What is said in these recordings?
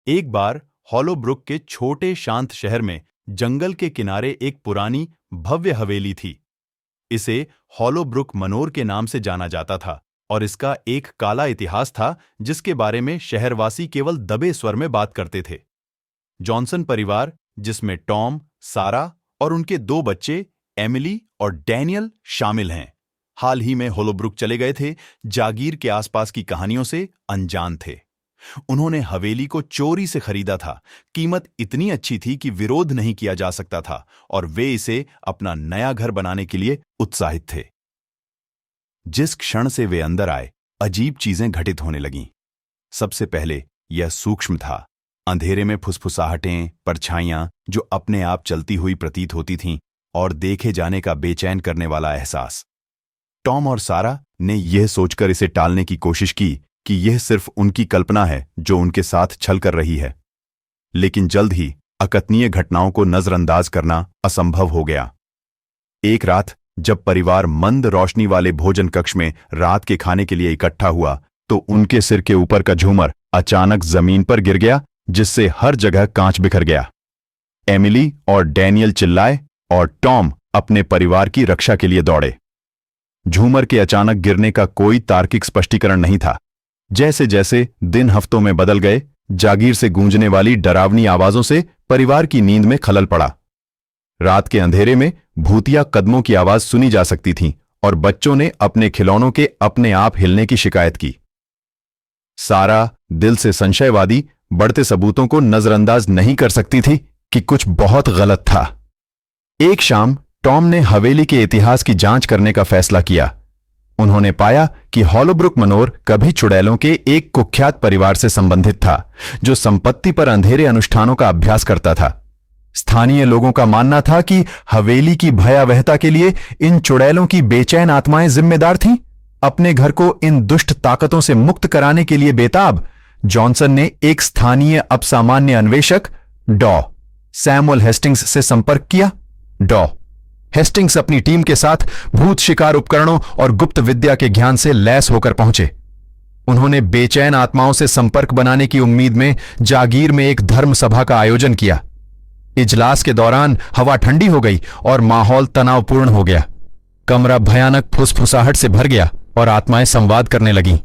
एक बार हॉलोब्रुक के छोटे शांत शहर में जंगल के किनारे एक पुरानी भव्य हवेली थी। इसे हॉलोब्रुक मनोर के नाम से जाना जाता था और इसका एक काला इतिहास था जिसके बारे में शहरवासी केवल दबे स्वर में बात करते थे। जॉनसन परिवार, जिसमें टॉम, सारा और उनके 2 बच्चे एमिली और डैनियल शामिल हैं, हाल ही में हॉलोब्रुक चले गए थे। जागीर के आसपास की कहानियों से अनजान थे। उन्होंने हवेली को चोरी से खरीदा था। कीमत इतनी अच्छी थी कि विरोध नहीं किया जा सकता था और वे इसे अपना नया घर बनाने के लिए उत्साहित थे। जिस क्षण से वे अंदर आए, अजीब चीजें घटित होने लगीं। सबसे पहले यह सूक्ष्म था। अंधेरे में फुसफुसाहटें, परछाइयां जो अपने आप चलती हुई प्रतीत होती थीं और देखे जाने का बेचैन करने वाला एहसास। टॉम और सारा ने यह सोचकर इसे टालने की कोशिश की कि यह सिर्फ उनकी कल्पना है जो उनके साथ छल कर रही है, लेकिन जल्द ही अकथनीय घटनाओं को नजरअंदाज करना असंभव हो गया। एक रात जब परिवार मंद रोशनी वाले भोजन कक्ष में रात के खाने के लिए इकट्ठा हुआ, तो उनके सिर के ऊपर का झूमर अचानक जमीन पर गिर गया, जिससे हर जगह कांच बिखर गया। एमिली और डैनियल चिल्लाए और टॉम अपने परिवार की रक्षा के लिए दौड़े। झूमर के अचानक गिरने का कोई तार्किक स्पष्टीकरण नहीं था। जैसे जैसे दिन हफ्तों में बदल गए, जागीर से गूंजने वाली डरावनी आवाजों से परिवार की नींद में खलल पड़ा। रात के अंधेरे में भूतिया कदमों की आवाज सुनी जा सकती थी और बच्चों ने अपने खिलौनों के अपने आप हिलने की शिकायत की। सारा, दिल से संशयवादी, बढ़ते सबूतों को नजरअंदाज नहीं कर सकती थी कि कुछ बहुत गलत था। एक शाम टॉम ने हवेली के इतिहास की जांच करने का फैसला किया। उन्होंने पाया कि हॉलोब्रुक मनोर कभी चुड़ैलों के एक कुख्यात परिवार से संबंधित था, जो संपत्ति पर अंधेरे अनुष्ठानों का अभ्यास करता था। स्थानीय लोगों का मानना था कि हवेली की भयावहता के लिए इन चुड़ैलों की बेचैन आत्माएं जिम्मेदार थीं। अपने घर को इन दुष्ट ताकतों से मुक्त कराने के लिए बेताब, जॉनसन ने एक स्थानीय अपसामान्य अन्वेषक डॉ सैमुअल हेस्टिंग्स से संपर्क किया। डॉ हेस्टिंग्स अपनी टीम के साथ भूत शिकार उपकरणों और गुप्त विद्या के ज्ञान से लैस होकर पहुंचे। उन्होंने बेचैन आत्माओं से संपर्क बनाने की उम्मीद में जागीर में एक धर्म सभा का आयोजन किया। इजलास के दौरान हवा ठंडी हो गई और माहौल तनावपूर्ण हो गया। कमरा भयानक फुसफुसाहट से भर गया और आत्माएं संवाद करने लगीं।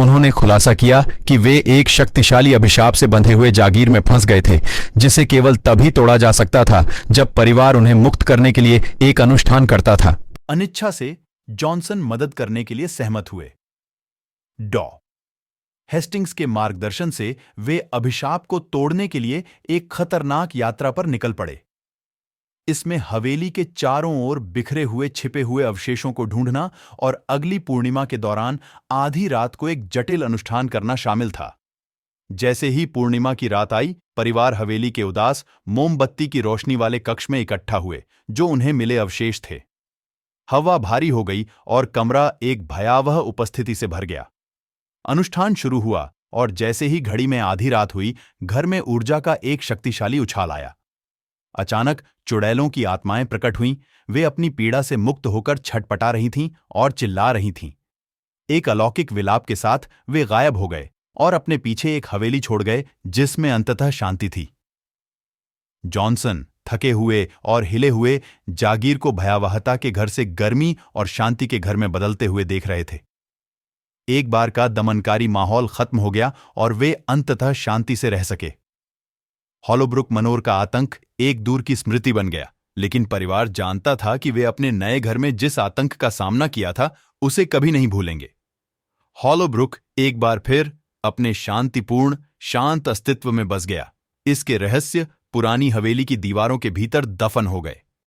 उन्होंने खुलासा किया कि वे एक शक्तिशाली अभिशाप से बंधे हुए जागीर में फंस गए थे, जिसे केवल तभी तोड़ा जा सकता था जब परिवार उन्हें मुक्त करने के लिए एक अनुष्ठान करता था। अनिच्छा से जॉनसन मदद करने के लिए सहमत हुए। डॉ हेस्टिंग्स के मार्गदर्शन से वे अभिशाप को तोड़ने के लिए एक खतरनाक यात्रा पर निकल पड़े। इसमें हवेली के चारों ओर बिखरे हुए छिपे हुए अवशेषों को ढूंढना और अगली पूर्णिमा के दौरान आधी रात को एक जटिल अनुष्ठान करना शामिल था। जैसे ही पूर्णिमा की रात आई, परिवार हवेली के उदास मोमबत्ती की रोशनी वाले कक्ष में इकट्ठा हुए, जो उन्हें मिले अवशेष थे। हवा भारी हो गई और कमरा एक भयावह उपस्थिति से भर गया। अनुष्ठान शुरू हुआ और जैसे ही घड़ी में आधी रात हुई, घर में ऊर्जा का एक शक्तिशाली उछाल आया। अचानक चुड़ैलों की आत्माएं प्रकट हुईं। वे अपनी पीड़ा से मुक्त होकर छटपटा रही थीं और चिल्ला रही थीं। एक अलौकिक विलाप के साथ वे गायब हो गए और अपने पीछे एक हवेली छोड़ गए जिसमें अंततः शांति थी। जॉनसन थके हुए और हिले हुए जागीर को भयावहता के घर से गर्मी और शांति के घर में बदलते हुए देख रहे थे। एक बार का दमनकारी माहौल खत्म हो गया और वे अंततः शांति से रह सके। हॉलोब्रुक मनोर का आतंक एक दूर की स्मृति बन गया, लेकिन परिवार जानता था कि वे अपने नए घर में जिस आतंक का सामना किया था उसे कभी नहीं भूलेंगे। हॉलोब्रुक एक बार फिर अपने शांतिपूर्ण, शांत अस्तित्व में बस गया। इसके रहस्य पुरानी हवेली की दीवारों के भीतर दफन हो गए।